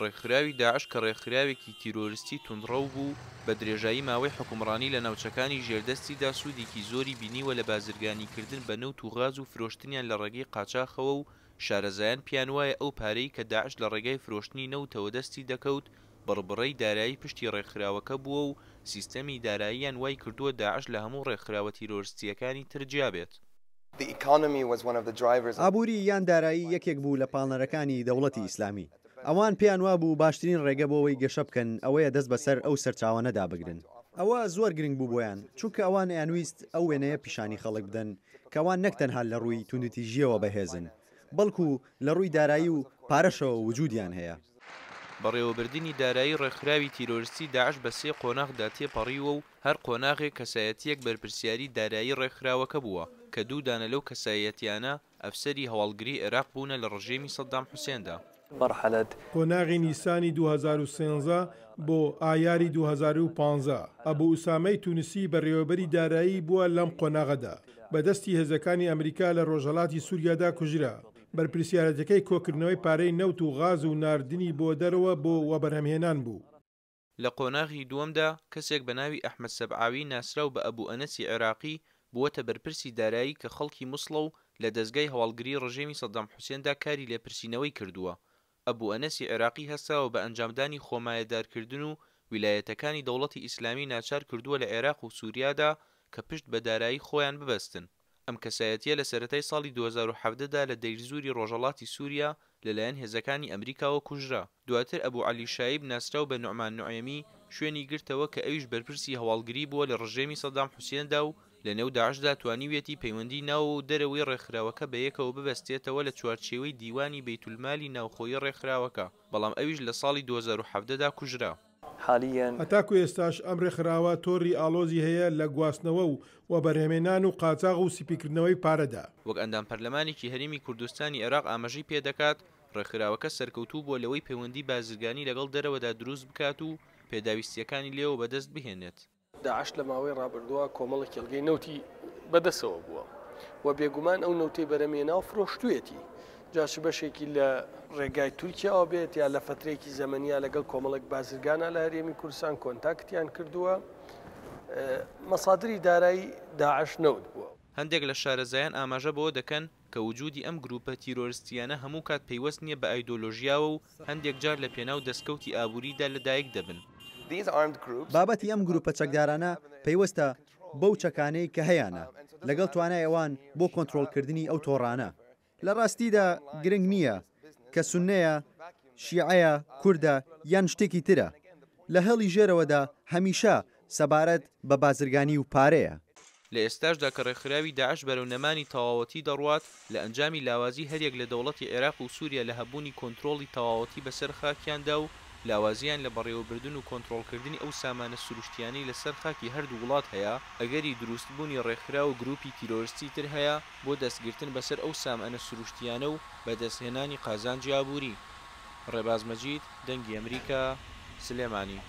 ڕێکخراوی داعش کە ڕێکخراوێکی تیرۆریستی توندڕەو بوو بە درێژایی ماوەی حکومڕانی لە ناوچەکانی ژێردەستیدا سوودێکی زۆری بینیوە لە بازرگانیکردن بە نەوت و غاز و فرۆشتنیان لە ڕێگەی قاچاخەوە و شارەزایان پیان وایە ئەو پارەی کە داعش لە ڕێگەی فرۆشتنی نەوتەوە دەستی دەکەوت بڕبڕەی دارایی پشتی ڕێکخراوەکە بووە و سیستەمی داراییان وای کردووە داعش لە هەموو ڕێکخراوە تیرۆریستیەکانی تر جیابێت. ئابووری یان دارایی یەکێک بوو لە پاڵنەرەکانی دەوڵەتی ئیسلامی. ئەوان پێیان وابوو باشترین ڕێگە بۆەوەی گەشە بکەن ئەوەیە دەست بەسەر ئەو سەرچاوانەدا بگرن. ئەوە زۆر گرنگ بوو بۆیان چونکە ئەوان یانویست ئەو وێنەیە پیشانی خەڵک بدەن کەوان نەکتەنها لە ڕووی توندوتیژیەوە بەهێزن بەڵکو لە ڕووی دارایی و پارەشەوە وجودیان هەیە. بەڕێوەبردننی دارایی ڕێکخراوی تیرۆریستی داعش بە سێ قۆناغدا تێپەڕیوە و هەر قۆناغێک کەسایەتیەک بەرپرسیاری دارایی ڕێکخراوەکە بووە کە دوو دانە لەو کەسایەتیانە ئەفسەری هەواڵگری عێراق بوونە لە ڕژێمی سەدام حوسێندا. قۆناغی نیسانی 2013 بۆ ئایاری 2015 ئەبوو ئوسامەی تونوسی بەڕێوەبەری دارایی بووە لەم قۆناغەدا بەدەستی هێزەکانی ئەمریکا لە ڕۆژهەڵاتی سووریادا کوژرا. بەرپرسیارەتەکەی کۆکردنەوەی پارەی نەوت و غاز و ناردنی بۆ دەرەوە بۆ وەبەرهەمهێنان بوو. لە قۆناغی دووەمدا کەسێک بە ناوی ئەحمەد سەبعاوی ناسراو بە ئەبوو ئەنەسی عێراقی بووەتە بەرپرسی دارایی کە خەڵکی موسڵە و لە دەستگای هەواڵگری ڕژێمی سەدام حوسێندا کاری لێپرسینەوەی کردووە. ئەبوو ئەنەسی عێراقی هەستاوە بە ئەنجامدانی خۆمایەدارکردن و ویلایەتەکانی دەوڵەتی ئیسلامی ناچار کردووە لە عێراق و سووریادا کە پشت بە دارایی خۆیان ببەستن. ئەم کەسایەتیە لە سەرەتای ساڵی 2017دا لە دەیرزووری ڕۆژهەڵاتی سووریا لەلایەن هێزەکانی ئەمریکاوە کوژرا. دواتر ئەبوو عەلی شایب ناسراو بە نوعمان نوعێمی شوێنی گرتەوە کە ئەویش بەرپرسی هەواڵگری بووە لە ڕژێمی سەدام حوسێندا و لە نێو داعشدا توانیوێتی پەیوەندی ناوە و دەرەوەی ڕێکخراوەکە بە یەکەوە ببەستێتەوە لە چوارچێوەی دیوانی بەیتولمالی ناوخۆیی ڕێکخراوەکە، بەڵام ئەویش لە ساڵی 2017دا کوژرا. هەتاکو ئێستاش ئەم ڕێکخراوە تۆڕی ئالۆزی هەیە لە گواستنەوە و وەبەرهێمێنان و قاچاغ و سیپیکردنەوەی پارەدا. وەک ئەندام پەرلەمانێکی هەرێمی کوردستانی عێراق ئاماژەی پێدەکات ڕێکخراوەکە سەرکەوتوو بۆ لەوەی پەیوەندی بازرگانی لەگەڵ دەرەوەدا دروست بکات و پێداویستیەکانی لێوە بەدەست بهێنێت. داعش لە ماوەی ڕابردووە کۆمەڵی کێڵگەی نەوتی بەدەسەوە بووە و بێگومان ئەو نەوتەی بەرەمێنا و فرۆشتوێتی جاش بەشێکی لە ڕێگای تورکیاوە بێت یا لە فترێکی زەمەنیا لەگەڵ کۆمەڵێک بازرگانە لە هەرێمی کوردستان کۆنتاکتیان کردووە. مەسادری دارایی داعش نەوت بووە. هەندێک لە شارەزایان ئاماژە بەوە دەکەن کە وجودی ئەم گروپە تیرۆریستیانە هەموو کات پەیوەست نییە بە ئایدۆلۆژیاوە و هەندێک جار لە پێناو دەستکەوتی ئابووریدا لەدایک دەبن. بابەتی ئەم گروپە چەکدارانە پەیوەستە بەو چەکانەی کە هەیەە لەگەڵ توانای ئەوان بۆ کۆنتترۆلکردنی ئەو تۆڕانە. لە ڕاستیدا گرنگ نییە کە سوننەیە، شیعەیە، کووردە یان شتێکی ترە. لە هەڵی ژێرەوەدا هەمیشە سەبارەت بە بازرگانی و پارەیە. لە ئێستاشدا کە ڕێکخراوی داعش بەرەو نەمانی تەواوەتی دەڕوات لە ئەنجامی لاوازی هەرێک لە دەوڵەتی عێراق و سووریا لە هەبوونی کۆنتترۆڵی تەواوەتی بەسەر خاکیاندا و لاوازیان لە بەڕێوەبردن و کۆنتترۆلکردنی ئەو سامانە سروشتیانی لەسەر خاکی هەردوو وڵات هەیە، ئەگەری دروستبوونی ڕێکخرا و گروپی تیرۆریستی تر هەیە بۆ دەستگرتن بەسەر ئەو سامانە سروشتیانە و بەدەستهێنانی قازانجی ئابووری. ڕێباز مەجید، دەنگی ئەمریکا، سلێمانی.